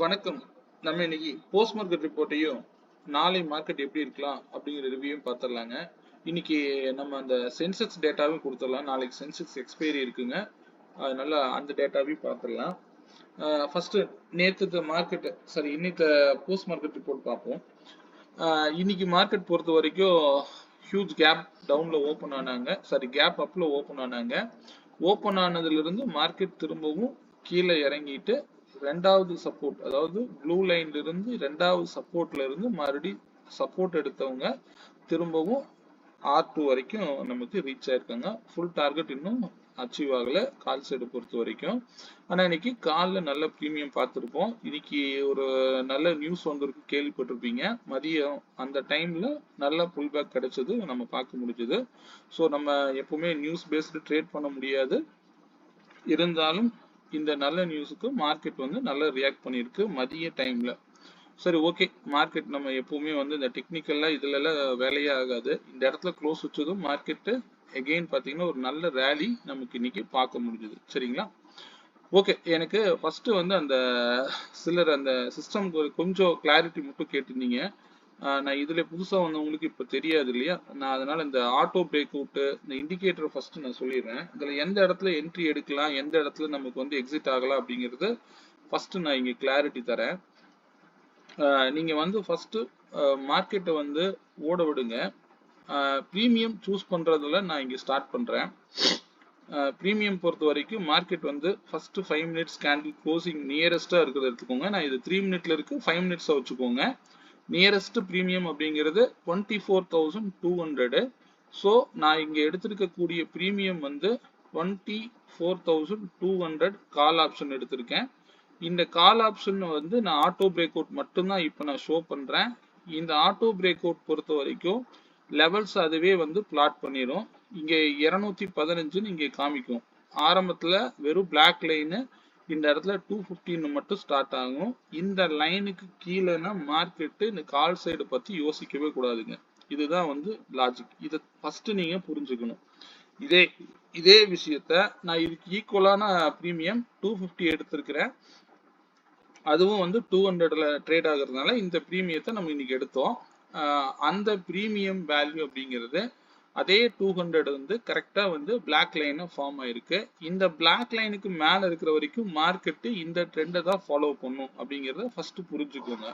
வணக்கம். நம்ம இன்னைக்கு போஸ்ட் மார்க்கெட் ரிப்போர்ட்டையும் நாளை மார்க்கெட் எப்படி இருக்கலாம் அப்படிங்கிற ரிவ்யூயும் பார்த்துடலாங்க. இன்னைக்கு நம்ம அந்த சென்செக்ஸ் டேட்டாவும் கொடுத்துடலாம். நாளைக்கு சென்செக்ஸ் எக்ஸ்பைரி இருக்குங்க. அதனால அந்த டேட்டாவையும் பார்த்துடலாம். ஃபர்ஸ்ட் நேற்று மார்க்கெட் இன்னைக்கு போஸ்ட் மார்க்கெட் ரிப்போர்ட் பார்ப்போம். இன்னைக்கு மார்க்கெட் பொறுத்த வரைக்கும் ஹியூஜ் கேப் டவுன்ல ஓப்பன் ஆனாங்க. கேப் அப்ல ஓப்பன் ஆனாங்க. ஓப்பன் ஆனதுல இருந்து மார்க்கெட் திரும்பவும் கீழே இறங்கிட்டு ரெண்டாவது சப்போர்ட், அதாவது ப்ளூ லைன்ல இருந்து ரெண்டாவது சப்போர்ட்ல இருந்து மறுபடியும் சப்போர்ட் எடுத்தவங்க திரும்பவும் R2 வரைக்கும் நமக்கு ரீச் ஆயிருக்காங்க. ஃபுல் டார்கெட் இன்னும் அச்சீவ் ஆகல கால் சைடு பொறுத்த வரைக்கும். ஆனா இன்னைக்கு காலைல நல்ல பிரீமியம் பார்த்துருப்போம். இன்னைக்கு ஒரு நல்ல நியூஸ் வந்திருக்கு, கேள்விப்பட்டிருப்பீங்க. மதியம் அந்த டைம்ல நல்ல புல் பேக் கிடைச்சது நம்ம பார்க்க முடிஞ்சது. ஸோ நம்ம எப்பவுமே நியூஸ் பேஸ்டு ட்ரேட் பண்ண முடியாது, இருந்தாலும் இந்த நல்ல நியூஸுக்கு மார்க்கெட் வந்து நல்லா ரியாக்ட் பண்ணியிருக்கு மதிய டைம்ல. ஓகே, மார்க்கெட் நம்ம எப்பவுமே வந்து இந்த டெக்னிக்கல்லாம் இதுல எல்லாம் வேலையே ஆகாது. இந்த இடத்துல க்ளோஸ் வச்சதும் மார்க்கெட்டு எகெயின் பார்த்தீங்கன்னா ஒரு நல்ல ரேலி நமக்கு இன்னைக்கு பார்க்க முடிஞ்சது. சரிங்களா? ஓகே, எனக்கு ஃபர்ஸ்ட் வந்து அந்த சிலர் அந்த சிஸ்டம்க்கு கொஞ்சம் கிளாரிட்டி மட்டும் கேட்டிருந்தீங்க. நான் இதுல புதுசா வந்தவங்களுக்கு இப்ப தெரியாது இல்லையா, நான் அதனால இந்த ஆட்டோ பிரேக் அவுட், இந்த இண்டிகேட்டர் ஃபர்ஸ்ட் நான் சொல்லிடுறேன். இதுல எந்த இடத்துல என்ட்ரி எடுக்கலாம், எந்த இடத்துல நமக்கு வந்து எக்ஸிட் ஆகலாம் அப்படிங்கிறது ஃபர்ஸ்ட் நான் இங்க கிளாரிட்டி தரேன். நீங்க வந்து ஃபர்ஸ்ட் மார்க்கெட்டை வந்து ஓட விடுங்க. ப்ரீமியம் சூஸ் பண்றதுல நான் இங்க ஸ்டார்ட் பண்றேன். ப்ரீமியம் பொறுத்த வரைக்கும் மார்க்கெட் வந்து ஃபர்ஸ்ட் 5 மினிட்ஸ் கேண்டில் க்ளோசிங் நியரஸ்டா இருக்கிறத எடுத்துக்கோங்க. நான் இது 3 மினிட்ல இருக்கு, 5 மினிட்ஸா வச்சுக்கோங்க. நியரஸ்ட் ப்ரீமியம் அப்படிங்கிறது 24,200. ஸோ நான் இங்க எடுத்திருக்கக்கூடிய ப்ரீமியம் வந்து 24,200 கால் ஆப்ஷன் எடுத்திருக்கேன். இந்த கால் ஆப்ஷன் வந்து நான் ஆட்டோ பிரேக் அவுட் மட்டும்தான் இப்போ நான் ஷோ பண்றேன். இந்த ஆட்டோ பிரேக் அவுட் பொறுத்த வரைக்கும் லெவல்ஸ் அதுவே வந்து பிளாட் பண்ணிடும். இங்க 215 இங்க காமிக்கும். ஆரம்பத்துல வெறும் பிளாக் லைனு இந்த இடத்துல 215 மட்டும் ஸ்டார்ட் ஆகும். இந்த லைனுக்கு கீழேனா மார்க்கெட்டு இந்த கால் சைடு பத்தி யோசிக்கவே கூடாதுங்க. இதுதான் வந்து லாஜிக். இதை ஃபர்ஸ்ட் நீங்க புரிஞ்சுக்கணும். இதே விஷயத்த நான் இதுக்கு ஈக்குவலான ப்ரீமியம் 250 எடுத்திருக்கிறேன். அதுவும் வந்து 200ல ட்ரேட் ஆகுறதுனால இந்த ப்ரீமியத்தை நம்ம இன்னைக்கு எடுத்தோம். அந்த ப்ரீமியம் வேல்யூ அப்படிங்கிறது அதே 200 வந்து கரெக்டா வந்து பிளாக் லைன் ஃபார்ம் ஆயிருக்கு. இந்த பிளாக் லைனுக்கு மேல இருக்கிற வரைக்கும் மார்க்கெட் இந்த ட்ரெண்டை தான் ஃபாலோ பண்ணும் அப்படிங்கறத ஃபர்ஸ்ட் புரிஞ்சுக்கோங்க.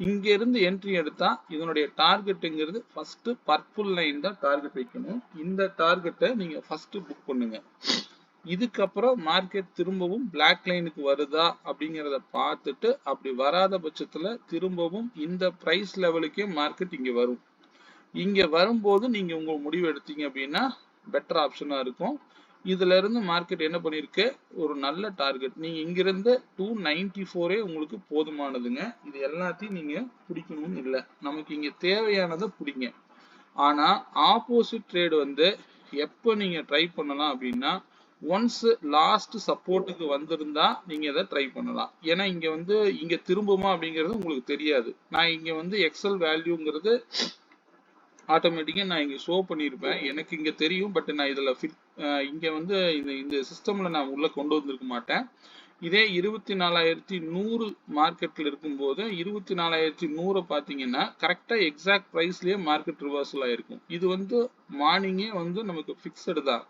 இங்க இருந்து என்ட்ரி எடுத்தா இதனுடைய டார்கெட்டுங்கிறது ஃபர்ஸ்ட் பர்பிள் லைன் தான் டார்கெட் வைக்கணும். இந்த டார்கெட்டை நீங்க ஃபர்ஸ்ட் புக் பண்ணுங்க. இதுக்கப்புறம் மார்க்கெட் திரும்பவும் பிளாக் லைனுக்கு வருதா அப்படிங்கிறத பார்த்துட்டு, அப்படி வராத பட்சத்துல திரும்பவும் இந்த பிரைஸ் லெவலுக்கே மார்க்கெட் இங்க வரும். இங்க வரும்போது நீங்க உங்க முடிவு எடுத்தீங்க அப்படின்னா பெட்டர் ஆப்ஷனா இருக்கும். இதுல இருந்து மார்க்கெட் என்ன பண்ணிருக்கு, ஒரு நல்ல டார்கெட். நீங்க இங்கிருந்து 294 உங்களுக்கு போதுமானதுங்க. இது எல்லாத்தையும் நீங்க பிடிக்கணும்னு இல்லை, நமக்கு இங்க தேவையானதை பிடிங்க. ஆனா ஆப்போசிட் ட்ரேட் வந்து எப்போ நீங்க ட்ரை பண்ணலாம் அப்படின்னா, ஒன்ஸ் லாஸ்ட் சப்போர்ட்டுக்கு வந்திருந்தா நீங்க இதை ட்ரை பண்ணலாம். ஏன்னா இங்க வந்து இங்க திரும்புமா அப்படிங்கிறது உங்களுக்கு தெரியாது. நான் இங்க வந்து எக்ஸல் வேல்யூங்கிறது ஆட்டோமேட்டிக்கா நான் இங்க ஷோ பண்ணியிருப்பேன், எனக்கு இங்க தெரியும். பட் நான் இதுல இங்க வந்து இந்த சிஸ்டம்ல நான் உள்ள கொண்டு வந்திருக்க மாட்டேன். இதே 24,100 மார்க்கெட்ல இருக்கும்போது 24,100 பாத்தீங்கன்னா கரெக்டா எக்ஸாக்ட் பிரைஸ்லயே மார்க்கெட் ரிவர்சல் ஆயிருக்கும். இது வந்து மார்னிங்கே வந்து நமக்கு பிக்சடு தான்.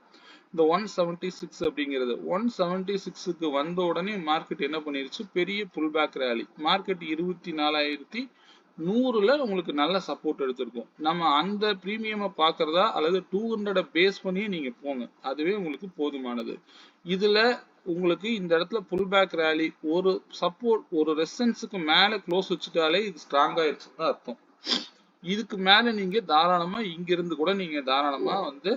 இந்த 176 அப்படிங்கிறது 176க்கு வந்த உடனே மார்க்கெட் என்ன பண்ணிருச்சு, பெரிய புல் பேக் ரேலி. மார்க்கெட் 24,100ல உங்களுக்கு நல்ல சப்போர்ட் எடுத்திருக்கும். நம்ம அந்த பிரீமியம் பாக்குறதா அல்லது 200 பேஸ் பண்ணி நீங்க போங்க, அதுவே உங்களுக்கு போதுமானது. இதுல உங்களுக்கு இந்த இடத்துல புல் பேக் ரேலி, ஒரு சப்போர்ட் ஒரு ரெசிஸ்டன்ஸுக்கு மேல க்ளோஸ் வச்சுட்டாலே இது ஸ்ட்ராங் ஆயிடுச்சுன்னு அர்த்தம். இதுக்கு மேல நீங்க தாராளமா இங்க இருந்து கூட நீங்க தாராளமா வந்து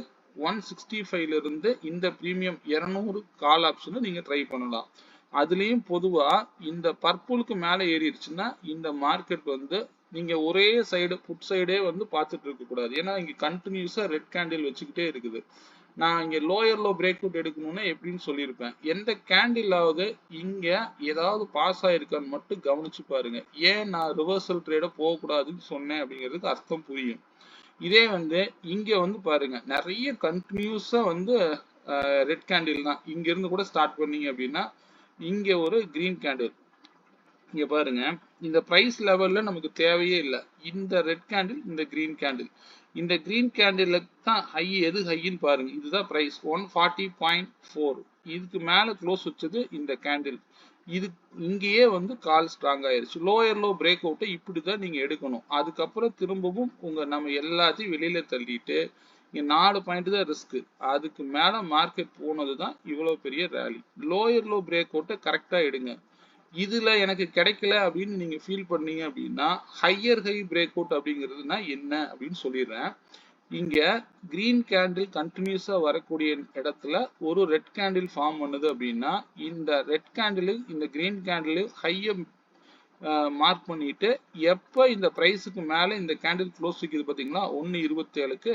165ல இருந்து இந்த பிரீமியம் 200 கால் ஆப்ஷன் நீங்க ட்ரை பண்ணலாம். அதுலயும் பொதுவா இந்த பர்பிளுக்கு மேல ஏறிடுச்சுன்னா இந்த மார்க்கெட் வந்து நீங்க ஒரே சைடு புட் சைடே வந்து பார்த்துட்டு இருக்க கூடாது. ஏன்னா இங்க கண்டினியூஸா ரெட் கேண்டில் வச்சுக்கிட்டே இருக்குது. நான் இங்க லோயர் லோ பிரேக் அவுட் எடுக்கணும்னா எப்படின்னு சொல்லியிருப்பேன். எந்த கேண்டிலாவது இங்க ஏதாவது பாஸ் ஆயிருக்கான்னு மட்டும் கவனிச்சு பாருங்க. ஏன் நான் ரிவர்சல் ட்ரேட போகக்கூடாதுன்னு சொன்னேன் அப்படிங்கிறதுக்கு அர்த்தம் புரியும். இதே வந்து இங்க வந்து பாருங்க, நிறைய கண்டினியூஸா வந்து ரெட் கேண்டில் தான். இங்க இருந்து கூட ஸ்டார்ட் பண்ணீங்க அப்படின்னா இங்க ஒரு கிரீன் கேண்டில், இங்க பாருங்க, இந்த பிரைஸ் லெவல்ல நமக்கு தேவையே இல்லை. இந்த ரெட் கேண்டில், இந்த கிரீன் கேண்டில், இந்த கிரீன் கேண்டில் தான் ஹை. எது ஹைன்னு பாருங்க, இதுதான் பிரைஸ் 140.4. இதுக்கு மேல க்ளோஸ் வச்சது இந்த கேண்டில். இது இங்கேயே வந்து கால் ஸ்ட்ராங் ஆயிருச்சு. லோயர் லோ பிரேக் அவுட்டை இப்படிதான் நீங்க எடுக்கணும். அதுக்கப்புறம் திரும்பவும் நம்ம எல்லாத்தையும் வெளியில தள்ளிட்டு இங்க 4 பாயிண்ட் தான் ரிஸ்க். அதுக்கு மேல மார்க்கெட் போனது தான் இவ்வளவு பெரிய ரேலி. லோயர் லோ பிரேக் அவுட்டை கரெக்டா எடுங்க. இதுல எனக்கு கிடைக்கல அப்படின்னு நீங்க ஃபீல் பண்ணீங்க அப்படின்னா ஹையர் ஹை பிரேக் அவுட் அப்படிங்கிறதுனா என்ன அப்படின்னு சொல்லிடுறேன். இங்க கிரீன் கேண்டில் கண்டினியூஸா வரக்கூடிய இடத்துல ஒரு ரெட் கேண்டில் ஃபார்ம் பண்ணுது அப்படின்னா இந்த ரெட் கேண்டில் இந்த கிரீன் கேண்டில் ஹைய மார்க் பண்ணிட்டு எப்ப இந்த பிரைஸுக்கு மேல இந்த கேண்டில் க்ளோஸ் விக்குது பாத்தீங்களா 1.27க்கு,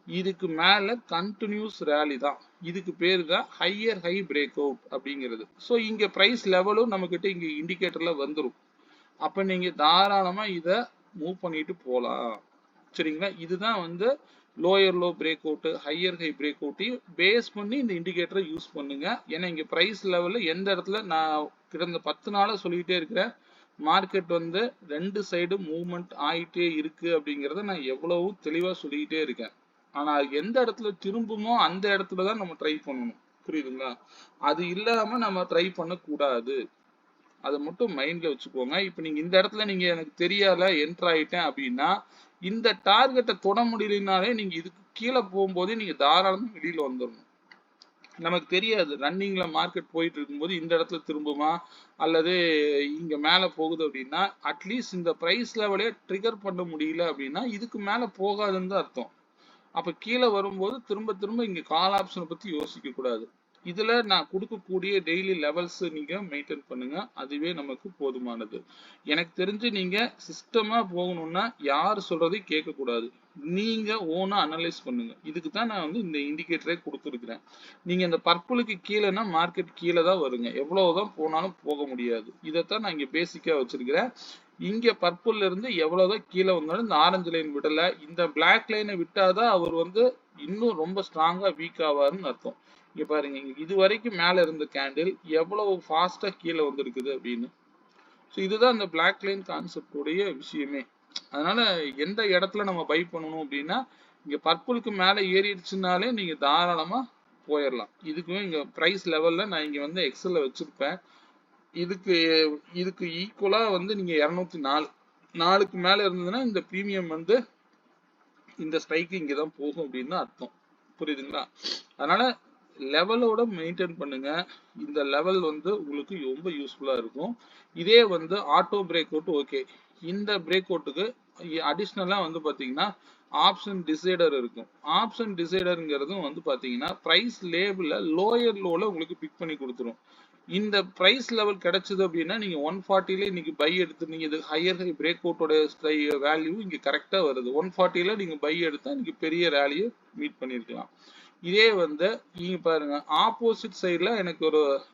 இதுக்கு மேல கண்டினியூஸ் ரேலி தான். இதுக்கு பேரு தான் ஹையர் ஹை பிரேக் அவுட் அப்படிங்கிறது. ஸோ இங்க பிரைஸ் லெவலும் நம்ம கிட்ட இங்க இண்டிகேட்டர்ல வந்துடும். அப்ப நீங்க தாராளமா இத மூவ் பண்ணிட்டு போலாம். சரிங்களா? இதுதான் வந்து lower low break out, higher high break அவுட்டையும் பேஸ் பண்ணி இந்த இண்டிகேட்டரை யூஸ் பண்ணுங்க. ஏன்னா இங்க பிரைஸ் லெவல்ல எந்த இடத்துல நான் கிடந்த 10 நாளா சொல்லிக்கிட்டே இருக்கிறேன், மார்க்கெட் வந்து ரெண்டு சைடு மூவ்மெண்ட் ஆயிட்டே இருக்கு அப்படிங்கிறத நான் எவ்வளவு தெளிவா சொல்லிக்கிட்டே இருக்கேன். ஆனா எந்த இடத்துல திரும்புமோ அந்த இடத்துல தான் நம்ம ட்ரை பண்ணணும். புரியுதுங்களா? அது இல்லாம நம்ம ட்ரை பண்ணக்கூடாது. அதை மட்டும் மைண்ட்ல வச்சுக்கோங்க. இப்ப நீங்க இந்த இடத்துல நீங்க எனக்கு தெரியல என்டர் ஆயிட்டேன் அப்படின்னா இந்த டார்கெட்டை தொட முடியலனாலே நீங்க இதுக்கு கீழே போகும்போதே நீங்க தாராளமா வெளியில வந்துடணும். நமக்கு தெரியாது ரன்னிங்ல மார்க்கெட் போயிட்டு இருக்கும்போது இந்த இடத்துல திரும்புமா அல்லது இங்க மேல போகுது அப்படின்னா அட்லீஸ்ட் இந்த பிரைஸ் லெவலே ட்ரிகர் பண்ண முடியல அப்படின்னா இதுக்கு மேல போகாதுன்னு தான் அர்த்தம். அப்ப கீழே வரும்போது திரும்ப திரும்ப இங்க கால் ஆப்ஷனை பத்தி யோசிக்க கூடாது. இதுல நான் கொடுக்கக்கூடிய டெய்லி லெவல்ஸ் நீங்க மெயின்டைன் பண்ணுங்க. அதுவே நமக்கு போதுமானது. எனக்கு தெரிஞ்சு நீங்க சிஸ்டமா போகணும்னா யார் சொல்றதையும் கேட்க கூடாது. நீங்க ஓனா அனலைஸ் பண்ணுங்க. இதுக்கு தான் நான் வந்து இந்த இண்டிகேட்டரே கொடுத்துருக்கிறேன். நீங்க இந்த பர்பிளுக்கு கீழேனா மார்க்கெட் கீழே தான் வருங்க. எவ்வளவுதான் போனாலும் போக முடியாது. இதைத்தான் நான் இங்க பேசிக்கா வச்சிருக்கிறேன். இங்க பர்பிள்ல இருந்து எவ்வளவுதான் கீழே வந்தாலும் இந்த ஆரஞ்சு லைன் விடல. இந்த பிளாக் லைனை விட்டாதான் அவர் வந்து இன்னும் ரொம்ப ஸ்ட்ராங்கா வீக் ஆவாருன்னு அர்த்தம். இங்க பாருங்க, இங்க இது வரைக்கும் மேல இருந்த கேண்டில் எவ்வளவு ஃபாஸ்டா கீழே வந்திருக்குது அப்படின்னு. ஸோ இதுதான் இந்த பிளாக் லைன் கான்செப்ட் உடைய விஷயமே. அதனால எந்த இடத்துல நம்ம பை பண்ணணும் அப்படின்னா இங்க பர்பிளுக்கு மேல ஏறிடுச்சுனாலே நீங்க தாராளமா போயிடலாம். இதுக்குமே இங்க பிரைஸ் லெவல்ல நான் இங்க வந்து எக்ஸல்ல வச்சிருப்பேன். இதுக்கு இதுக்கு ஈக்குவலா வந்து நீங்க 204 மேல இருந்ததுன்னா இந்த பிரீமியம் வந்து இந்த ஸ்ட்ரைக்கு இங்கதான் போகும் அப்படின்னு அர்த்தம். புரியுதுங்களா? அதனால லெவலோட மெயின்டைன் பண்ணுங்க. இந்த லெவல் வந்து உங்களுக்கு ரொம்ப யூஸ்ஃபுல்லா இருக்கும். இதே வந்து ஆட்டோ பிரேக் அவுட் ஓகே. இந்த பிரேக் அவுட்டுக்கு அடிஷ்னலா வந்து பாத்தீங்கன்னா ஆப்ஷன் டிசைடர் இருக்கும். ஆப்ஷன் டிசைடருங்கிறதும் வந்து பாத்தீங்கன்னா பிரைஸ் லேபிள்ல லோயர் லோல உங்களுக்கு பிக் பண்ணி கொடுத்துரும். இந்த பிரைஸ் லெவல் கிடைச்சது அப்படின்னா நீங்க 140ல இன்னைக்கு பை எடுத்து நீங்க இது ஹையர் ஹை பிரேக் அவுட்டோட வேல்யூ இங்க கரெக்டா வருது. 140ல நீங்க பை எடுத்தா இன்னைக்கு பெரிய ரேலியை மீட் பண்ணிருக்கலாம். இதே வந்து நீங்க பாருங்க ஆப்போசிட் சைட்ல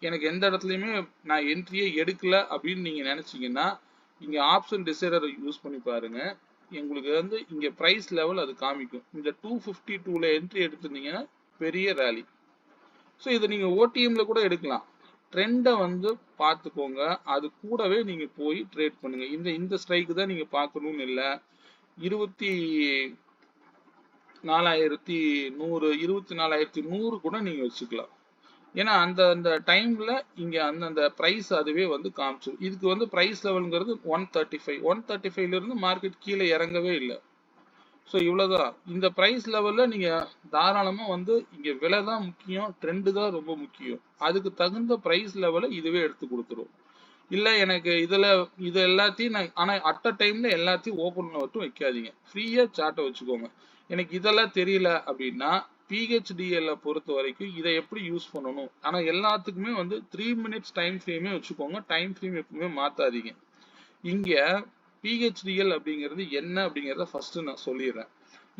எனக்கு எந்த இடத்துலயுமே நான் என்ட்ரியே எடுக்கல அப்படின்னு நீங்க நினைச்சீங்கன்னா இங்க ஆப்ஷன் டிசைடர் யூஸ் பண்ணி பாருங்க. உங்களுக்கு வந்து இங்க பிரைஸ் லெவல் அது காமிக்கும். இந்த 252ல என்ட்ரி எடுத்திருந்தீங்கன்னா பெரிய ரேலி. ஸோ இதை நீங்க ஓடிஎம்ல கூட எடுக்கலாம். ட்ரெண்டை வந்து பார்த்துக்கோங்க. அது கூடவே நீங்க போய் ட்ரேட் பண்ணுங்க. இந்த ஸ்ட்ரைக்கு தான் நீங்க பார்க்கணும்னு இல்லை. 24,100 கூட நீங்க வச்சுக்கலாம். ஏன்னா அந்த டைம்ல இங்க அந்த பிரைஸ் அதுவே வந்து காமிச்சிடும். இதுக்கு வந்து பிரைஸ் லெவல்ங்கிறது 135 இருந்து மார்க்கெட் கீழே இறங்கவே இல்லை. ஸோ இவ்வளவுதான். இந்த பிரைஸ் லெவல்ல நீங்க தாராளமா வந்து இங்க விலை தான் முக்கியம், ட்ரெண்டு தான் ரொம்ப முக்கியம். அதுக்கு தகுந்த பிரைஸ் லெவலை இதுவே எடுத்து கொடுத்துரும். இல்ல எனக்கு இது எல்லாத்தையும் நான் ஆனா அட் அ டைம்ல எல்லாத்தையும் ஓபன் மட்டும் வைக்காதீங்க. ஃப்ரீயா சார்ட்டை வச்சுக்கோங்க. எனக்கு இதெல்லாம் தெரியல அப்படின்னா பிஹெச்டிஎல்ல பொறுத்த வரைக்கும் இதை எப்படி யூஸ் பண்ணணும். ஆனா எல்லாத்துக்குமே வந்து 3 மினிட்ஸ் டைம் ஃப்ரேமே வச்சுக்கோங்க. டைம் ஃப்ரேம் எப்பவுமே மாத்தாதீங்க. இங்க பிஹெச்டிஎல் அப்படிங்கிறது என்ன அப்படிங்கிறத ஃபர்ஸ்ட் நான் சொல்லிடுறேன்.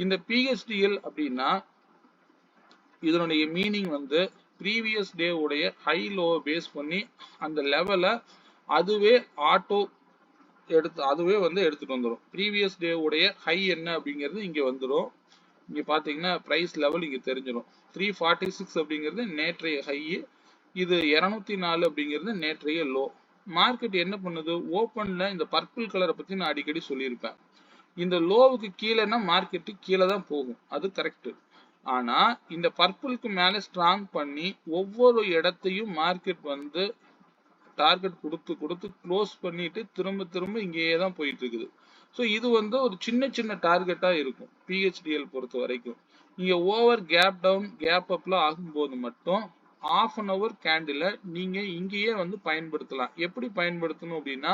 இந்த பிஹெச்டிஎல் அப்படின்னா இதனுடைய மீனிங் வந்து ப்ரீவியஸ் டே உடைய ஹை லோ பேஸ் பண்ணி அந்த லெவலை அதுவே வந்து எடுத்துட்டு வந்துடும். ப்ரீவியஸ் டே உடைய ஹை என்ன அப்படிங்கிறது இங்க வந்துடும். இங்க பாத்தீங்கன்னா பிரைஸ் லெவல் இங்க தெரிஞ்சிடும். 346 அப்படிங்கிறது நேற்றைய ஹை, இது 204 அப்படிங்கிறது நேற்றைய லோ. மார்க்கெட் என்ன பண்ணுது, ஓப்பன்ல இந்த பர்பிள் கலரை பத்தி நான் அடிக்கடி சொல்லியிருப்பேன். இந்த லோவுக்கு கீழேன்னா மார்க்கெட்டு கீழே தான் போகும், அது கரெக்ட். ஆனா இந்த பர்பிளுக்கு மேல ஸ்ட்ராங் பண்ணி ஒவ்வொரு இடத்தையும் மார்க்கெட் வந்து டார்கெட் கொடுத்து கொடுத்து க்ளோஸ் பண்ணிட்டு திரும்ப திரும்ப இங்கேயே தான் போயிட்டு இருக்குது. ஸோ இது வந்து ஒரு சின்ன சின்ன டார்கெட்டா இருக்கும் பிஹெச்டிஎல் பொறுத்த வரைக்கும். இங்க ஓவர் கேப் டவுன் கேப் அப்லாம் ஆகும்போது மட்டும் ½ அன் ஹவர் கேண்டில் நீங்க இங்கேயே வந்து பயன்படுத்தலாம். எப்படி பயன்படுத்தணும் அப்படின்னா,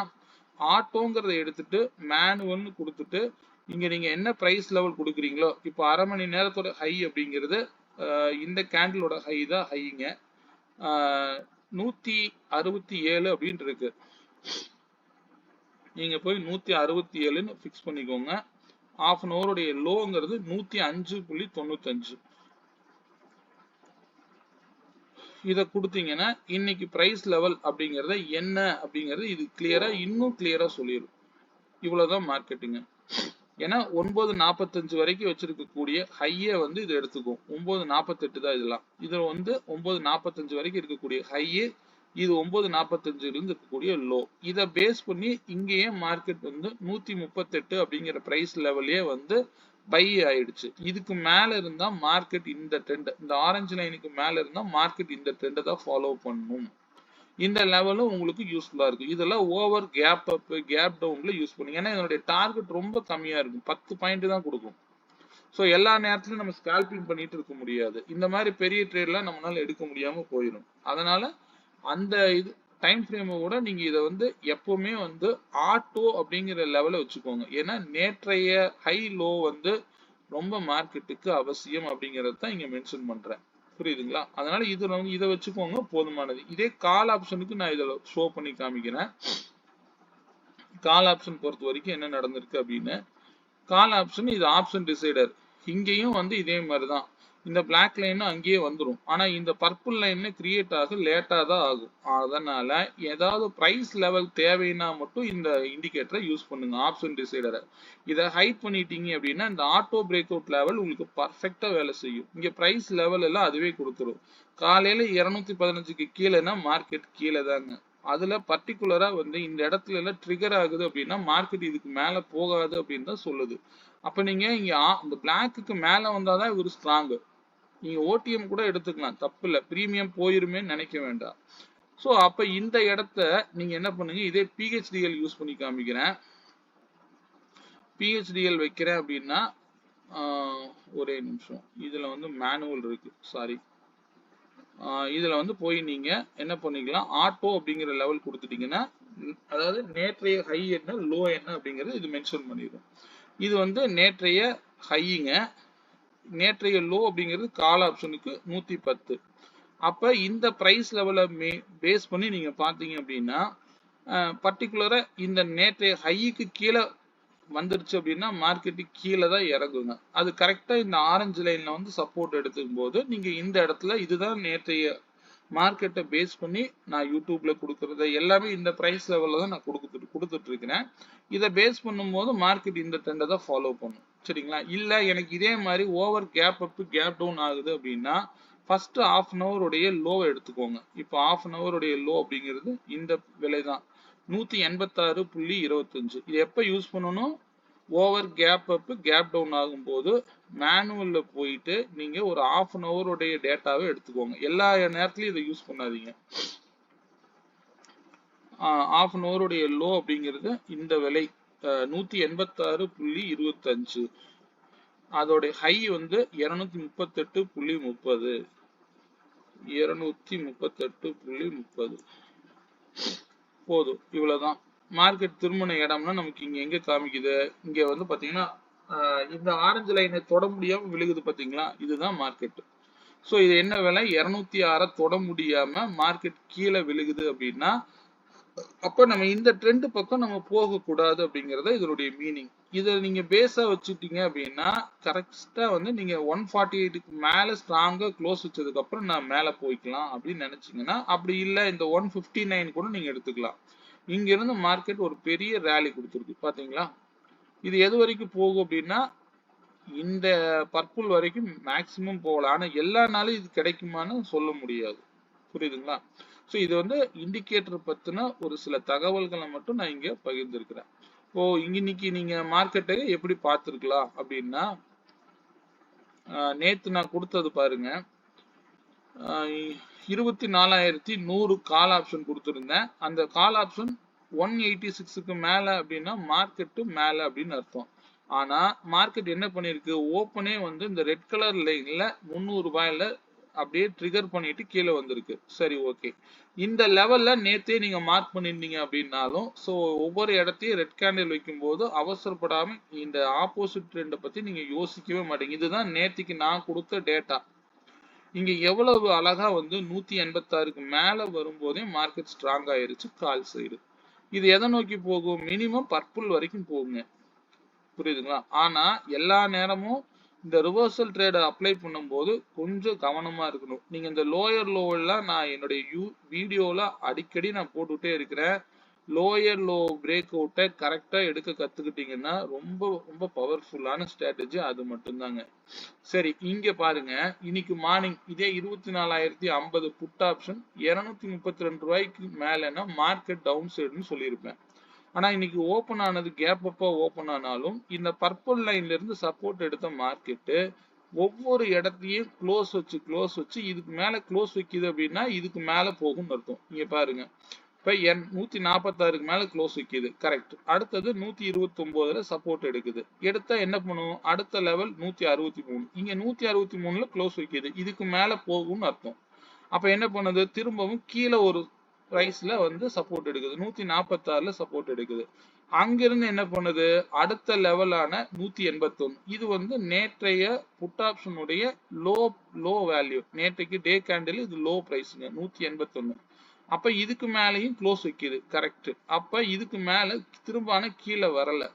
ஆட்டோங்கிறத எடுத்துட்டு மேனுவல்னு கொடுத்துட்டு இங்க நீங்க என்ன பிரைஸ் லெவல் கொடுக்குறீங்களோ, இப்போ அரை மணி நேரத்தோட ஹை அப்படிங்கிறது இந்த கேண்டிலோட ஹை தான் ஹைங்க 167 அப்படின்னு இருக்கு. நீங்க போய் 167ன்னு ஃபிக்ஸ் பண்ணிக்கோங்க. ½ அன் ஹவருடைய லோங்கிறது 105.95. இதை கொடுத்தீங்கன்னா இன்னைக்கு பிரைஸ் லெவல் அப்படிங்கறத என்ன அப்படிங்கறது இது கிளியரா இன்னும் கிளியரா சொல்லிடும். இவ்வளவுதான் மார்க்கெட்டுங்க. ஏன்னா 9.45 வரைக்கும் வச்சிருக்கக்கூடிய ஹையை வந்து இது எடுத்துக்கும். 9.48 தான் இதெல்லாம். இதுல வந்து 9.45 வரைக்கும் இருக்கக்கூடிய ஹையை, இது 9.45 இருந்து இருக்கக்கூடிய லோ. இதை பேஸ் பண்ணி இங்கேயே மார்க்கெட் வந்து 138 அப்படிங்கிற பிரைஸ் லெவலே வந்து பை ஆயிடுச்சு. இதுக்கு மேல இருந்தா மார்க்கெட் இந்த ட்ரெண்ட், இந்த ஆரஞ்சு லைனுக்கு மேல இருந்தா மார்க்கெட் இந்த ட்ரெண்டை தான் ஃபாலோ பண்ணும். இந்த லெவலும் உங்களுக்கு யூஸ்ஃபுல்லா இருக்கும். இதெல்லாம் ஓவர் கேப் அப் கேப் டவுன்ல யூஸ் பண்ணுங்க. ஏன்னா இதனுடைய டார்கெட் ரொம்ப கம்மியா இருக்கும், 10 பாயிண்ட் தான் கொடுக்கும். ஸோ எல்லா நேரத்திலும் நம்ம ஸ்கால்பிங் பண்ணிட்டு இருக்க முடியாது. இந்த மாதிரி பெரிய ட்ரேட்லாம் நம்மளால எடுக்க முடியாம போயிடும். அதனால அந்த இது டைம் ஃப்ரேமை கூட நீங்க இதை வந்து எப்பவுமே வந்து ஆட்டோ அப்படிங்கிற லெவலை வச்சுக்கோங்க. ஏன்னா நேற்றைய ஹை லோ வந்து ரொம்ப மார்க்கெட்டுக்கு அவசியம் அப்படிங்கறத தான் இங்க மென்ஷன் பண்றேன். புரியுதுங்களா? அதனால இதுல வந்து இதை வச்சுக்கோங்க, போதுமானது. இதே கால் ஆப்ஷனுக்கு நான் இதில் ஷோ பண்ணி காமிக்கிறேன். கால் ஆப்ஷன் பொறுத்த வரைக்கும் என்ன நடந்திருக்கு அப்படின்னு, கால் ஆப்ஷன் இது ஆப்ஷன் டிசைடர். இங்கேயும் வந்து இதே மாதிரிதான் இந்த பிளாக் லைன் அங்கேயே வந்துடும். ஆனா இந்த பர்பிள் லைன்ல கிரியேட் ஆக லேட்டா தான் ஆகும். அதனால ஏதாவது பிரைஸ் லெவல் தேவைன்னா மட்டும் இந்த இண்டிகேட்டரை யூஸ் பண்ணுங்க, ஆப்ஷன் டிசைடரை. இதை ஹைட் பண்ணிட்டீங்க அப்படின்னா இந்த ஆட்டோ பிரேக் அவுட் லெவல் உங்களுக்கு பர்ஃபெக்டா வேலை செய்யும். இங்க பிரைஸ் லெவல் எல்லாம் அதுவே கொடுத்துரும். காலையில 215க்கு கீழேனா மார்க்கெட் கீழே தாங்க. அதுல பர்டிகுலரா வந்து இந்த இடத்துல எல்லாம் ட்ரிகர் ஆகுது அப்படின்னா மார்க்கெட் இதுக்கு மேல போகாது அப்படின்னு தான் சொல்லுது. அப்ப நீங்க இங்க இந்த பிளாக்கு மேல வந்தாதான் இவர் ஸ்ட்ராங். நீங்க ஓடிஎம் கூட எடுத்துக்கலாம், தப்பு இல்லை. பிரீமியம் போயிருமே நினைக்க வேண்டாம். ஸோ அப்ப இந்த இடத்த நீங்க என்ன பண்ணுங்க, இதே பிஹெச்டிஎல் யூஸ் பண்ணி காமிக்கிறேன். பிஹெச்டிஎல் வைக்கிறேன் அப்படின்னா ஒரே நிமிஷம், இதுல வந்து மேனுவல் இருக்கு, சாரி. இதுல வந்து போய் நீங்க என்ன பண்ணிக்கலாம், ஆட்டோ அப்படிங்கிற லெவல் கொடுத்துட்டீங்கன்னா அதாவது நேற்றைய ஹை என்ன லோ என்ன அப்படிங்கறது இது மென்ஷன் பண்ணிடும். இது வந்து நேற்றைய ஹைங்க, நேற்றைய லோ அப்படிங்கிறது கால் ஆப்ஷனுக்கு 110. அப்ப இந்த பிரைஸ் லெவலை பேஸ் பண்ணி நீங்க பாத்தீங்க அப்படின்னா பர்டிகுலரா இந்த நேற்றைய ஹைக்கு கீழே வந்துருச்சு அப்படின்னா மார்க்கெட்டு கீழே தான் இறங்குங்க. அது கரெக்டா இந்த ஆரஞ்சு லைன்ல வந்து சப்போர்ட் எடுத்துக்கும் போது நீங்க இந்த இடத்துல இதுதான் நேற்றைய மார்க்கெட்டை பேஸ் பண்ணி நான் யூடியூப்ல கொடுக்கறது எல்லாமே இந்த பிரைஸ் லெவல்ல தான் நான் கொடுத்துட்டு இருக்கிறேன். இதை பேஸ் பண்ணும்போது மார்க்கெட் இந்த ட்ரெண்டை தான் ஃபாலோ பண்ணும். சரிங்களா? இல்ல எனக்கு இதே மாதிரி over cap up cap down ஆகுது அப்படின்னா ஃபர்ஸ்ட் ½ அன் ஹவர் உடைய லோவை எடுத்துக்கோங்க. இப்போ ½ அன் ஹவர் உடைய லோ அப்படிங்கிறது இந்த விலை தான் 186.25. இது எப்ப யூஸ் பண்ணணும், over cap up cap down ஆகும்போது மேனுவல்ல போயிட்டு நீங்க ஒரு ½ அன் ஹவர் உடைய டேட்டாவை எடுத்துக்கோங்க. எல்லா நேரத்திலையும் இதை யூஸ் பண்ணாதீங்க. ½ அன் ஹவர் உடைய லோ அப்படிங்கிறது இந்த விலை 186.25. அதோட ஹை வந்து 238.30 238.30 போதும். இவ்வளவுதான் மார்க்கெட் திரும்பின இடம்னா நமக்கு இங்க எங்க காமிக்குது, இங்க வந்து பாத்தீங்கன்னா இந்த ஆரஞ்சு லைனை தொட முடியாம விழுகுது பாத்தீங்களா, இதுதான் மார்க்கெட். ஸோ இது என்ன விலை, 206 தொட முடியாம மார்க்கெட் கீழே விழுகுது அப்படின்னா அப்ப நம்ம இந்த ட்ரெண்ட் பக்கம் நம்ம போகக்கூடாது அப்படிங்கறத இதனுடைய மீனிங். இதை நீங்க பேஸா வச்சுட்டீங்க அப்படின்னா கரெக்டா வந்து நீங்க 148க்கு மேல ஸ்ட்ராங்கா க்ளோஸ் வச்சதுக்கு அப்புறம் நான் மேல போய்க்கலாம் அப்படின்னு நினைச்சீங்கன்னா, அப்படி இல்லை இந்த 159 கூட நீங்க எடுத்துக்கலாம். இங்க இருந்து மார்க்கெட் ஒரு பெரிய ரேலி கொடுத்துருக்கு பாத்தீங்களா. இது எது வரைக்கும் போகும் அப்படின்னா இந்த பர்பிள் வரைக்கும் மேக்சிமம் போகலாம். ஆனா எல்லா நாளும் இது கிடைக்குமான்னு சொல்ல முடியாது. புரியுதுங்களா? ஸோ இது வந்து இண்டிகேட்டர் பத்தின ஒரு சில தகவல்களை மட்டும் நான் இங்க பகிர்ந்திருக்கிறேன். இன்னைக்கு நீங்க மார்க்கெட்டை எப்படி பார்த்திருக்கலாம் அப்படின்னா, நேத்து நான் கொடுத்தது பாருங்க, 24,100 கால் ஆப்ஷன் கொடுத்திருந்தேன். அந்த கால் ஆப்ஷன் 186க்கு மேல அப்படின்னா மார்க்கெட் மேல அப்படின்னு அர்த்தம். ஆனா மார்க்கெட் என்ன பண்ணிருக்கு, ஓப்பனே வந்து இந்த ரெட் கலர் லைன்ல 300 ரூபாயில அப்படியே ட்ரிகர் பண்ணிட்டு கீழே வந்திருக்கு. சரி, ஓகே. இந்த லெவல்ல நேத்தே நீங்க மார்க் பண்ணிருந்தீங்க அப்படின்னாலும், ஸோ ஒவ்வொரு இடத்தையும் ரெட் கேண்டில் வைக்கும் போது அவசரப்படாம இந்த ஆப்போசிட் ட்ரெண்டை பத்தி நீங்க யோசிக்கவே மாட்டீங்க. இதுதான் நேத்திக்கு நான் கொடுத்த டேட்டா. இங்க எவ்வளவு அழகா வந்து 186க்கு மேல வரும்போதே மார்க்கெட் ஸ்ட்ராங் ஆயிருச்சு கால் சைடு. இது எதை நோக்கி போகும், மினிமம் பர்பிள் வரைக்கும் போகுங்க. புரியுதுங்களா? ஆனா எல்லா நேரமும் இந்த ரிவர்சல் ட்ரேட அப்ளை பண்ணும்போது கொஞ்சம் கவனமா இருக்கணும். நீங்க இந்த லோயர் லோவெல்லாம் நான் என்னுடைய வீடியோல அடிக்கடி நான் போட்டுட்டே இருக்கிறேன். லோயர் லோ பிரேக் அவுட்டை கரெக்டா எடுக்க கத்துக்கிட்டீங்கன்னா ரொம்ப ரொம்ப பவர்ஃபுல்லான ஸ்ட்ராட்டஜி அது மட்டும்தாங்க. சரி, இங்க பாருங்க, இன்னைக்கு மார்னிங் இதே 24,050 புட் ஆப்ஷன் 232 ரூபாய்க்கு மேலனா மார்க்கெட் டவுன் சைடுன்னு சொல்லியிருப்பேன். ஆனா இன்னைக்கு ஓபன் ஆனது கேப் அப்பா ஓபன் ஆனாலும் இந்த பர்பிள் லைன்ல இருந்து சப்போர்ட் எடுத்த மார்க்கெட் ஒவ்வொரு இடத்தையும் க்ளோஸ் வச்சு இதுக்கு மேல க்ளோஸ் வைக்குது அப்படின்னா இதுக்கு மேல போகும்னு அர்த்தம். இங்க பாருங்க, இப்ப 146க்கு மேல க்ளோஸ் வைக்குது, கரெக்ட். அடுத்தது 129ல சப்போர்ட் எடுக்குது, எடுத்தா என்ன பண்ணும், அடுத்த லெவல் 163, இங்க 163ல க்ளோஸ் வைக்குது, இதுக்கு மேல போகும்னு அர்த்தம். அப்ப என்ன பண்ணுது, திரும்பவும் கீழே ஒரு பிரைஸ்ல வந்து சப்போர்ட் எடுக்குது, 146ல சப்போர்ட் எடுக்குது. அங்கிருந்து என்ன பண்ணுது, அடுத்த லெவலான 181, இது வந்து நேற்றைய புட் ஆப்ஷனுடைய லோ வேல்யூ, நேற்றைக்கு டே கேண்டில் இது லோ பிரைஸ்ங்க 181. அப்ப இதுக்கு மேலேயும் க்ளோஸ் வைக்குது, கரெக்ட். அப்ப இதுக்கு மேல திரும்பான கீழே வரல.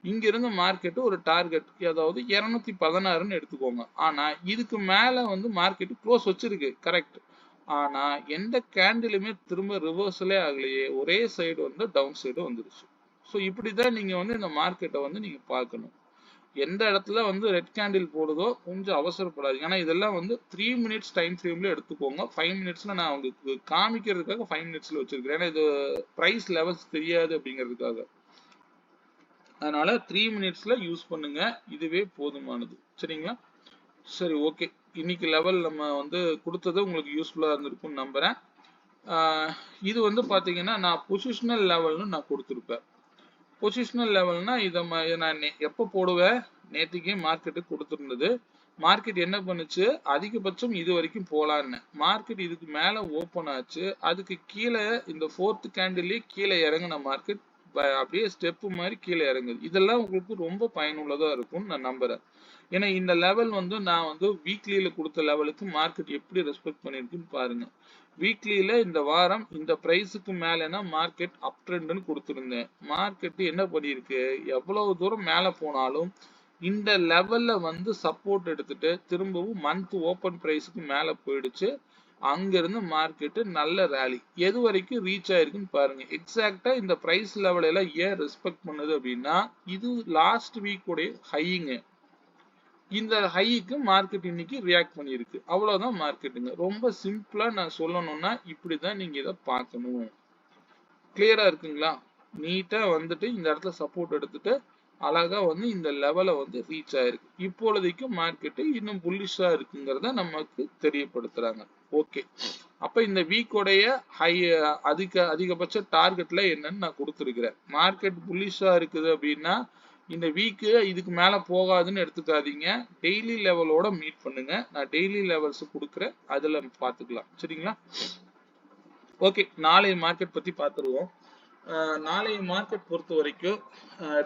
இங்க இருந்து மார்க்கெட் ஒரு டார்கெட், அதாவது 216ன்னு எடுத்துக்கோங்க. ஆனா இதுக்கு மேல வந்து மார்க்கெட் க்ளோஸ் வச்சிருக்கு, கரெக்ட். ஆனா எந்த கேண்டிலுமே திரும்ப ரிவர்சலே ஆகலையே, ஒரே சைடு வந்து டவுன் சைடு வந்துருச்சு. ஸோ இப்படிதான் நீங்க வந்து இந்த மார்க்கெட்டை வந்து நீங்க பார்க்கணும். எந்த இடத்துல வந்து ரெட் கேண்டில் போடுதோ கொஞ்சம் அவசரப்படாதீங்க. ஏன்னா இதெல்லாம் வந்து 3 மினிட்ஸ் டைம் ஃப்ரேம்ல எடுத்துக்கோங்க. 5 மினிட்ஸ்ல நான் உங்களுக்கு காமிக்கிறதுக்காக 5 மினிட்ஸ்ல வச்சிருக்கிறேன். ஏன்னா இது பிரைஸ் லெவல்ஸ் தெரியாது அப்படிங்கிறதுக்காக. அதனால 3 மினிட்ஸ்ல யூஸ் பண்ணுங்க, இதுவே போதுமானது. சரிங்களா? சரி, ஓகே. இன்னைக்கு லெவல் நம்ம வந்து கொடுத்தது உங்களுக்கு யூஸ்ஃபுல்லா இருந்திருக்கும்னு நம்புறேன். இது வந்து பாத்தீங்கன்னா நான் பொசிஷனல் லெவல்னு நான் கொடுத்துருப்பேன். பொசிஷனல் லெவல்னா இதை நான் எப்போ போடுவேன், நேற்றுக்கே மார்க்கெட்டுக்கு கொடுத்துருந்தது. மார்க்கெட் என்ன பண்ணுச்சு, அதிகபட்சம் இது வரைக்கும் போலான்னு. மார்க்கெட் இதுக்கு மேல ஓப்பன் ஆச்சு, அதுக்கு கீழே இந்த 4th கேண்டிலே கீழே இறங்கின மார்க்கெட் அப்படியே ஸ்டெப் மாதிரி கீழே இறங்குது. இதெல்லாம் உங்களுக்கு ரொம்ப பயனுள்ளதா இருக்கும்னு நான் நம்புறேன். ஏன்னா இந்த லெவல் வந்து நான் வந்து வீக்லியில கொடுத்த லெவலுக்கு மார்க்கெட் எப்படி ரெஸ்பெக்ட் பண்ணிருக்குன்னு பாருங்க. வீக்லியில இந்த வாரம் இந்த பிரைஸுக்கு மேலனா மார்க்கெட் அப் ட்ரெண்ட்னு கொடுத்துருந்தேன். மார்க்கெட் என்ன பண்ணிருக்கு, எவ்வளவு தூரம் மேல போனாலும் இந்த லெவல்ல வந்து சப்போர்ட் எடுத்துட்டு திரும்பவும் மந்த் ஓபன் பிரைஸுக்கு மேல போயிடுச்சு. அங்கிருந்து மார்க்கெட் நல்ல ரேலி எது வரைக்கும் ரீச் ஆயிருக்குன்னு பாருங்க. எக்ஸாக்டா இந்த பிரைஸ் லெவல் எல்லாம் ஏன் ரெஸ்பெக்ட் பண்ணுது அப்படின்னா, இது லாஸ்ட் வீக் உடைய ஹைங்க. இந்த ஹைக்கு மார்க்கெட் இன்னைக்கு ரியாக்ட் பண்ணியிருக்கு. அவ்வளவுதான் மார்க்கெட்டுங்க. ரொம்ப சிம்பிளா நான் சொல்லணும்னா இப்படிதான் நீங்க இதை பார்க்கணும். கிளியரா இருக்குங்களா? நீட்டா வந்துட்டு இந்த இடத்துல சப்போர்ட் எடுத்துட்டு அழகா வந்து இந்த லெவலை வந்து ரீச் ஆயிருக்கு. இப்பொழுதைக்கு மார்க்கெட் இன்னும் புல்லிஷா இருக்குங்கிறத நமக்கு தெரியப்படுத்துறாங்க. ஓகே, அப்ப இந்த வீக்கோடைய ஹை அதிகபட்ச டார்கெட்ல என்னன்னு நான் கொடுத்துருக்கிறேன். மார்க்கெட் புல்லிஷா இருக்குது அப்படின்னா இந்த வீக்கு இதுக்கு மேல போகாதுன்னு எடுத்துக்காதீங்க. டெய்லி லெவலோட மீட் பண்ணுங்க. நான் டெய்லி லெவல்ஸ் கொடுக்குறேன், அதுல பாத்துக்கலாம். சரிங்களா? ஓகே, நாளைய மார்க்கெட் பத்தி பார்த்துருவோம். நாளைய மார்க்கெட் பொறுத்த வரைக்கும்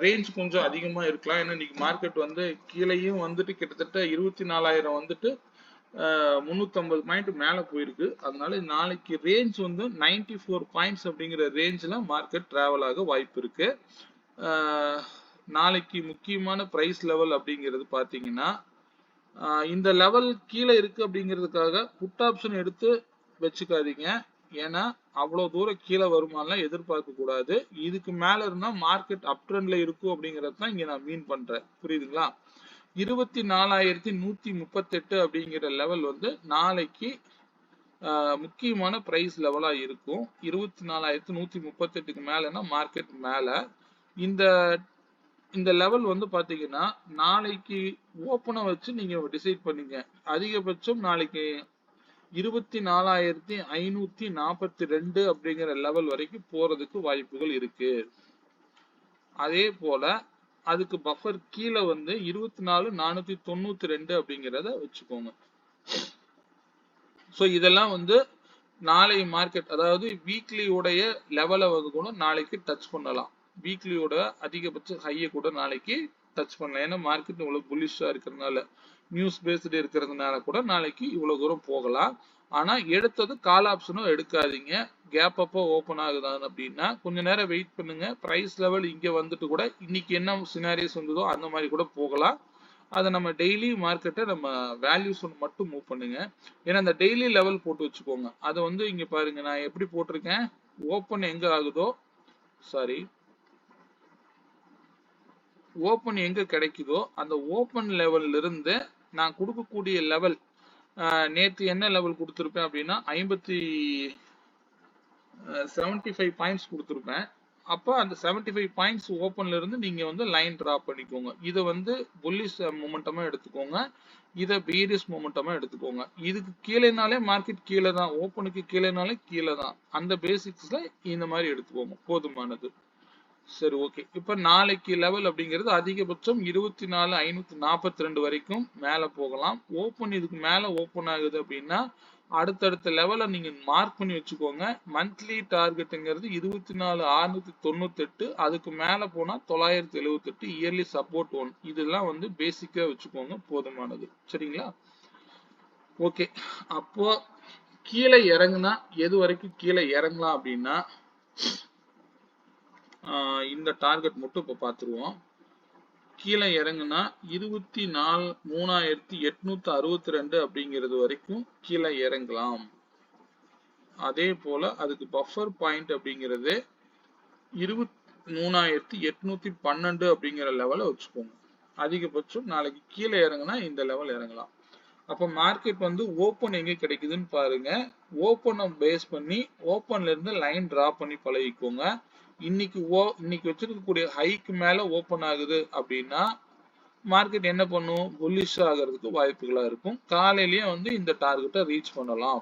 ரேஞ்ச் கொஞ்சம் அதிகமா இருக்கலாம். ஏன்னா இன்னைக்கு மார்க்கெட் வந்து கீழேயும் வந்துட்டு கிட்டத்தட்ட 24,000 வந்துட்டு 350 பாயிண்ட் மேல போயிருக்கு. அதனால நாளைக்கு ரேஞ்ச் வந்து 94 பாயிண்ட்ஸ் அப்படிங்கிற ரேஞ்சில் மார்க்கெட் டிராவல் ஆக வாய்ப்பு இருக்கு. நாளைக்கு முக்கியமான பிரைஸ் லெவல் அப்படிங்கிறது பாத்தீங்கன்னா, இந்த லெவல் கீழே இருக்கு அப்படிங்கிறதுக்காக புட் ஆப்ஷன் எடுத்து வச்சுக்காதீங்க. ஏன்னா அவ்வளவு தூரம் கீழே வருமானலாம் எதிர்பார்க்க கூடாது. இதுக்கு மேல இருந்தா மார்க்கெட் அப் ட்ரெண்ட்ல இருக்கும் அப்படிங்கறது தான் இங்க நான் மீன் பண்றேன். புரியுதுங்களா? 24,138 அப்படிங்கிற லெவல் வந்து நாளைக்கு முக்கியமான பிரைஸ் லெவலா இருக்கும். 24,138க்கு மேலனா மார்க்கெட் மேல. இந்த இந்த லெவல் வந்து பாத்தீங்கன்னா நாளைக்கு ஓப்பனை வச்சு நீங்க டிசைட் பண்ணீங்க. அதிகபட்சம் நாளைக்கு 24,542 அப்படிங்கிற லெவல் வரைக்கும் போறதுக்கு வாய்ப்புகள் இருக்கு. அதே போல அதுக்கு பஃபர் கீழே வந்து 24,492 அப்படிங்கிறத வச்சுக்கோங்க. ஸோ இதெல்லாம் வந்து நாளை மார்க்கெட், அதாவது வீக்லி உடைய லெவலை வந்து கூட நாளைக்கு டச் பண்ணலாம். வீக்லியோட அதிகபட்ச ஹையை கூட நாளைக்கு டச் பண்ணலாம். ஏன்னா மார்க்கெட் இவ்வளவு புல்லிஷா இருக்கிறதுனால, நியூஸ் பேஸ்டு இருக்கிறதுனால கூட நாளைக்கு இவ்வளவு தூரம் போகலாம். ஆனா எடுத்தது கால் ஆப்ஷனும் எடுக்காதீங்க. கேப் அப்போ ஓப்பன் ஆகுதான் அப்படின்னா கொஞ்ச நேரம் வெயிட் பண்ணுங்க. பிரைஸ் லெவல் இங்க வந்துட்டு கூட இன்னைக்கு என்ன சினாரியோஸ் வந்ததோ அந்த மாதிரி கூட போகலாம். அதை நம்ம டெய்லி மார்க்கெட்டை நம்ம வேல்யூஸ் மட்டும் மூவ் பண்ணுங்க. ஏன்னா அந்த டெய்லி லெவல் போட்டு வச்சுக்கோங்க. அதை வந்து இங்க பாருங்க, நான் எப்படி போட்டிருக்கேன், ஓப்பன் எங்க ஆகுதோ, சாரி, ஓப்பன் எங்க கிடைக்குதோ அந்த ஓப்பன் லெவல்ல இருந்து நான் கொடுக்கக்கூடிய லெவல், நேற்று என்ன லெவல் கொடுத்துருப்பேன் அப்படின்னா 75 பாயிண்ட்ஸ் கொடுத்துருப்பேன். அப்போ அந்த 75 பாயிண்ட்ஸ் ஓப்பன்ல இருந்து நீங்க வந்து லைன் டிரா பண்ணிக்கோங்க. இதை வந்து புல்லிஷ் மொமெண்டமா எடுத்துக்கோங்க, இதை பீரிஷ் மொமெண்டமா எடுத்துக்கோங்க. இதுக்கு கீழேனாலே மார்க்கெட் கீழே தான், ஓப்பனுக்கு கீழேனாலே கீழே தான். அந்த பேசிக்ஸ்ல இந்த மாதிரி எடுத்துக்கோங்க, போதுமானது. சரி, ஓகே. இப்ப நாளைக்கு லெவல் அப்படிங்கிறது அதிகபட்சம் 24,542 வரைக்கும் மேல போகலாம். ஓப்பன் இதுக்கு மேல ஓப்பன் ஆகுது அப்படின்னா அடுத்தடுத்த லெவலை நீங்க மார்க் பண்ணி வச்சுக்கோங்க. மந்த்லி டார்கெட்டுங்கிறது 24,698, அதுக்கு மேல போனா 978, இயர்லி சப்போர்ட் 1. இதெல்லாம் வந்து பேசிக்கா வச்சுக்கோங்க, போதுமானது. சரிங்களா? ஓகே. அப்போ கீழே இறங்குனா எது வரைக்கும் கீழே இறங்கலாம் அப்படின்னா இந்த டார்கெட் மட்டும் இப்ப பாத்துருவோம். கீழே இறங்குனா 23,862 அப்படிங்கிறது வரைக்கும் கீழே இறங்கலாம். அதே போல அதுக்கு பஃபர் பாயிண்ட் அப்படிங்கிறது 23,812 அப்படிங்கிற லெவலை வச்சுக்கோங்க. அதிகபட்சம் நாளைக்கு கீழே இறங்குனா இந்த லெவல் இறங்கலாம். அப்ப மார்க்கெட் வந்து ஓப்பன் எங்க கிடைக்குதுன்னு பாருங்க. ஓப்பனை பேஸ் பண்ணி ஓப்பன்ல இருந்து லைன் டிரா பண்ணி பழகிக்கோங்க. இன்னைக்கு வச்சிருக்கக்கூடிய ஹைக்கு மேல ஓப்பன் ஆகுது அப்படின்னா மார்க்கெட் என்ன பண்ணும், புல்லிஷ் ஆகிறதுக்கு வாய்ப்புகளா இருக்கும். காலையிலேயே வந்து இந்த டார்கெட்டை ரீச் பண்ணலாம்.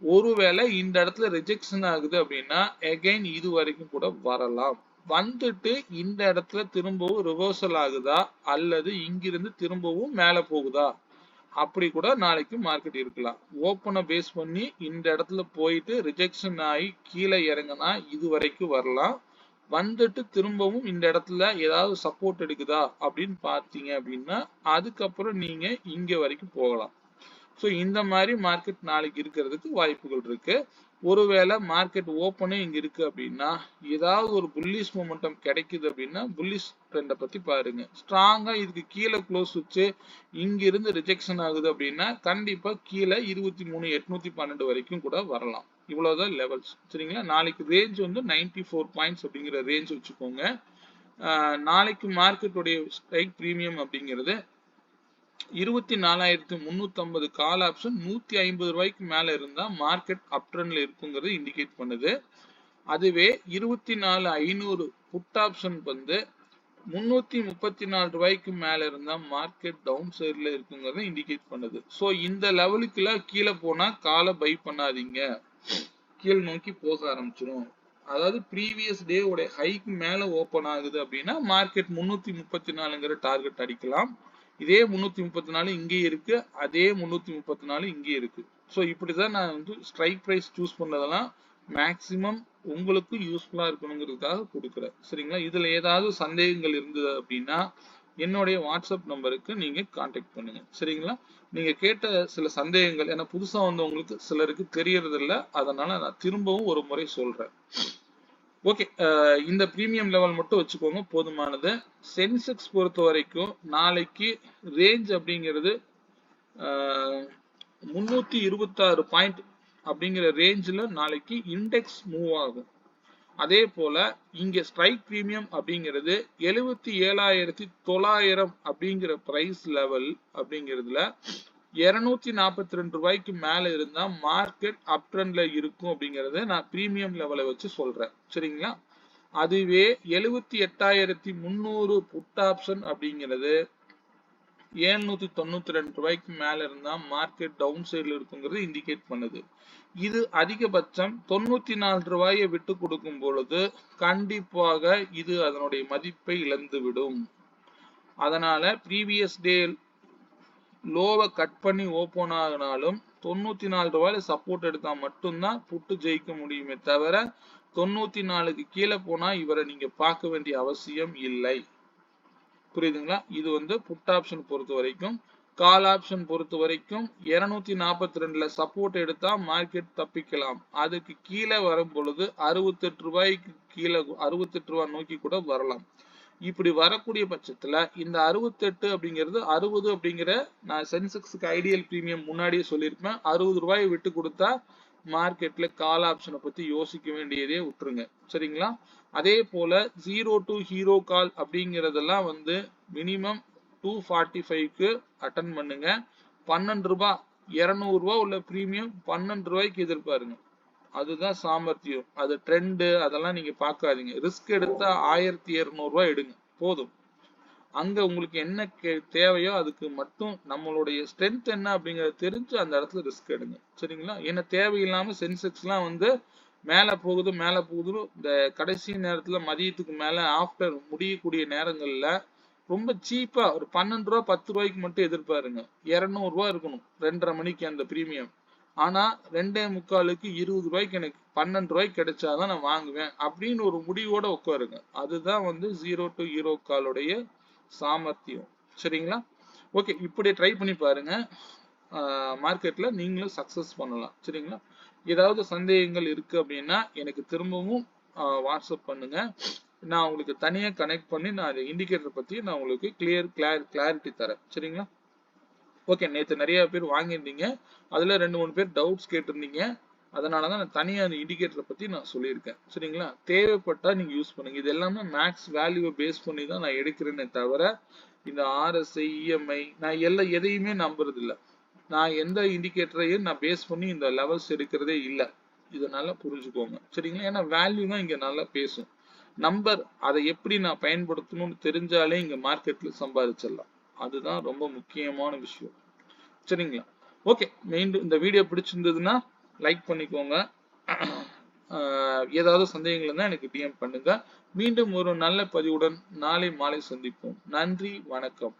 ஒருவேளை இந்த இடத்துல ரிஜெக்ஷன் ஆகுது அப்படின்னா அகைன் இது வரைக்கும் கூட வரலாம். வந்துட்டு இந்த இடத்துல திரும்பவும் ரிவர்சல் ஆகுதா அல்லது இங்கிருந்து திரும்பவும் மேல போகுதா அப்படி கூட நாளைக்கு மார்க்கெட் இருக்கலாம். ஓப்பனை பேஸ் பண்ணி இந்த இடத்துல போயிட்டு ரிஜெக்ஷன் ஆகி கீழே இறங்கினா இது வரைக்கும் வரலாம். வந்துட்டு திரும்பவும் இந்த இடத்துல ஏதாவது சப்போர்ட் எடுக்குதா அப்படின்னு பார்த்தீங்க அப்படின்னா அதுக்கப்புறம் நீங்க இங்க வரைக்கும் போகலாம். ஸோ இந்த மாதிரி மார்க்கெட் நாளைக்கு இருக்கிறதுக்கு வாய்ப்புகள் இருக்கு. ஒருவேளை மார்க்கெட் ஓப்பனே இங்க இருக்கு அப்படின்னா ஏதாவது ஒரு புல்லிஷ் மொமெண்டம் கிடைக்குது அப்படின்னா புல்லிஷ் ட்ரெண்டை பத்தி பாருங்க. ஸ்ட்ராங்கா இதுக்கு கீழே க்ளோஸ் வச்சு இங்க இருந்து ரிஜெக்ஷன் ஆகுது அப்படின்னா கண்டிப்பா கீழே 23,812 வரைக்கும் கூட வரலாம். இவ்வளவுதான் லெவல்ஸ். சரிங்களா? நாளைக்கு ரேஞ்ச் வந்து 94 பாயிண்ட்ஸ் அப்படிங்கிற ரேஞ்ச் வச்சுக்கோங்க. நாளைக்கு மார்க்கெட்டுடைய ஸ்ட்ரைக் பிரீமியம் அப்படிங்கிறது 24,350 கால் ஆப்ஷன் 150 ரூபாய்க்கு மேல இருந்தா மார்க்கெட் அப் ட்ரெண்ட்ல இருக்குங்கிறது இண்டிகேட் பண்ணுது. அதுவே 24,500 புட் ஆப்ஷன் வந்து 334 ரூபாய்க்கு மேல இருந்தா மார்க்கெட் டவுன் சைட்ல இருக்குங்கிறத இண்டிகேட் பண்ணுது. ஸோ இந்த லெவலுக்குலாம் கீழே போனா காலை பை பண்ணாதீங்க, கீழ் நோக்கி போக ஆரம்பிச்சிடும். அதாவது ப்ரீவியஸ் டே உடைய ஹைக்கு மேல ஓப்பன் ஆகுது அப்படின்னா மார்க்கெட் 334ங்கிற டார்கெட் அடிக்கலாம். இதே 334 இங்கே இருக்கு, அதே 334 இங்கே இருக்கு. ஸோ இப்படிதான் நான் வந்து ஸ்ட்ரைக் பிரைஸ் சூஸ் பண்ணதெல்லாம் மேக்சிமம் உங்களுக்கு யூஸ்ஃபுல்லா இருக்கணுங்கிறதுக்காக கொடுக்குறேன். சரிங்களா? இதுல ஏதாவது சந்தேகங்கள் இருந்தது அப்படின்னா என்னுடைய வாட்ஸ்அப் நம்பருக்கு நீங்க கான்டாக்ட் பண்ணுங்க. சரிங்களா? நீங்க கேட்ட சில சந்தேகங்கள் ஏன்னா புதுசா வந்தவங்களுக்கு சிலருக்கு தெரியறது இல்லை, அதனால நான் திரும்பவும் ஒரு முறை சொல்றேன். ஓகே, இந்த பிரீமியம் லெவல் மட்டும் வச்சுக்கோங்க, போதுமானது. சென்செக்ஸ் பொறுத்த வரைக்கும் நாளைக்கு ரேஞ்ச் அப்படிங்கிறது 326 பாயிண்ட் அப்படிங்கிற ரேஞ்சில் நாளைக்கு இண்டெக்ஸ் மூவ் ஆகும். அதே போல இங்க ஸ்ட்ரைக் பிரீமியம் அப்படிங்கிறது 77,900 அப்படிங்கிற பிரைஸ் லெவல் அப்படிங்கிறதுல 242 ரூபாய்க்கு மேல இருந்தா மார்க்கெட் அப் ட்ரெண்ட்ல இருக்கும் அப்படிங்கறத நான் பிரீமியம் லெவலை வச்சு சொல்றேன். சரிங்களா? அதுவே 78,300 புட் ஆப்ஷன் அப்படிங்கிறது 792 ரூபாய்க்கு மேல இருந்தா மார்க்கெட் டவுன் சைடுல இருக்குங்கிறது இண்டிகேட் பண்ணுது. இது அதிகபட்சம் 94 ரூபாயை விட்டு கொடுக்கும் பொழுது கண்டிப்பாக இது அதனுடைய மதிப்பை இழந்துவிடும். அதனால ப்ரீவியஸ் டே லோவை கட் பண்ணி ஓபன் ஆகினாலும் 94 ரூபாயில சப்போர்ட் எடுத்தா மட்டும்தான் புட்டு ஜெயிக்க முடியுமே தவிர 94க்கு கீழே போனா இவரை நீங்க பார்க்க வேண்டிய அவசியம் இல்லை. புரியுதுங்களா? இது வந்து புட் ஆப்ஷன் பொறுத்த வரைக்கும். கால் ஆப்ஷன் பொறுத்த வரைக்கும் 242ல சப்போர்ட் எடுத்தா மார்க்கெட் தப்பிக்கலாம். அதுக்கு கீழே வரும் பொழுது 68 ரூபாய்க்கு கீழே 68 ரூபாய் நோக்கி கூட வரலாம். இப்படி வரக்கூடிய பட்சத்துல இந்த 68 அப்படிங்கிறது 60 அப்படிங்கிற நான் சென்செக்ஸ்க்கு ஐடியல் பிரீமியம் முன்னாடியே சொல்லியிருப்பேன். 60 ரூபாயை விட்டு கொடுத்தா மார்க்கெட்ல கால் ஆப்ஷனை பத்தி யோசிக்க வேண்டியதே விட்டுருங்க. சரிங்களா? அதே போல 0 to ஹீரோ கால் அப்படிங்கறதெல்லாம் வந்து மினிமம் 245க்கு அட்டன் பண்ணுங்க. 12 ரூபாய் 200 ரூபாய் உள்ள பிரீமியம் 12 ரூபாய்க்கு எதிர்பாருங்க. அதுதான் சாமர்த்தியம். அது ட்ரெண்ட் அதெல்லாம் நீங்க பார்க்காதீங்க. ரிஸ்க் எடுத்தா 1200 ரூபாய் எடுங்க போதும். அங்க உங்களுக்கு என்ன தேவையோ அதுக்கு மட்டும் நம்மளுடைய ஸ்ட்ரென்த் என்ன அப்படிங்கறத தெரிஞ்சு அந்த இடத்துல ரிஸ்க் எடுங்க. சரிங்களா? ஏன்னா தேவையில்லாம சென்செக்ஸ்லாம் வந்து மேல போகுது இந்த கடைசி நேரத்துல மதியத்துக்கு மேல ஆஃப்டர் முடியக்கூடிய நேரங்கள்ல ரொம்ப சீப்பா ஒரு 12 ரூபாய் 10 ரூபாய்க்கு மட்டும் எதிர்பாருங்க. 200 ரூபாய் இருக்கணும் 2:30 மணிக்கு அந்த பிரீமியம். ஆனா 2:45க்கு 20 ரூபாய்க்கு எனக்கு 12 ரூபாய்க்கு கிடைச்சாதான் நான் வாங்குவேன் அப்படின்னு ஒரு முடிவோட உட்காருங்க. அதுதான் வந்து 0 to ஹீரோ காலுடைய சாமர்த்தியம். சரிங்களா? ஓகே, இப்படி ட்ரை பண்ணி பாருங்க. மார்க்கெட்ல நீங்களும் சக்சஸ் பண்ணலாம். சரிங்களா? ஏதாவது சந்தேகங்கள் இருக்கு அப்படின்னா எனக்கு திரும்பவும் வாட்ஸ்அப் பண்ணுங்க. நான் உங்களுக்கு தனியா கனெக்ட் பண்ணி நான் அந்த இண்டிகேட்டர் பத்தி நான் உங்களுக்கு கிளாரிட்டி தரேன். சரிங்களா? ஓகே, நேற்று நிறைய பேர் வாங்கியிருந்தீங்க. அதுல 2-3 பேர் டவுட்ஸ் கேட்டிருந்தீங்க. அதனாலதான் நான் தனியா அந்த இண்டிகேட்டரை பத்தி நான் சொல்லியிருக்கேன். சரிங்களா? தேவைப்பட்டா நீங்க யூஸ் பண்ணுங்க. இது எல்லாமே மேக்ஸ் வேல்யூவை பேஸ் பண்ணி தான் நான் எடுக்கிறேனே தவிர இந்த RSI EMI நான் எதையுமே நம்புறது இல்லை. நான் எந்த இண்டிகேட்டரையும் நான் பேஸ் பண்ணி இந்த லெவல்ஸ் எடுக்கிறதே இல்லை. இதை நல்லா புரிஞ்சுக்கோங்க. சரிங்களா? ஏன்னா வேல்யூ தான் இங்க நல்லா பேசும். நம்பர் அதை எப்படி நான் பயன்படுத்தணும்னு தெரிஞ்சாலே இங்க மார்க்கெட்ல சம்பாதிச்சிடலாம். அதுதான் ரொம்ப முக்கியமான விஷயம். சரிங்களா? ஓகே, மீண்டும் இந்த வீடியோ பிடிச்சிருந்ததுன்னா லைக் பண்ணிக்கோங்க. ஏதாவது சந்தேகங்கள் இருந்தால் எனக்கு DM பண்ணுங்க. மீண்டும் ஒரு நல்ல பதிவுடன் நாளை மாலை சந்திப்போம். நன்றி, வணக்கம்.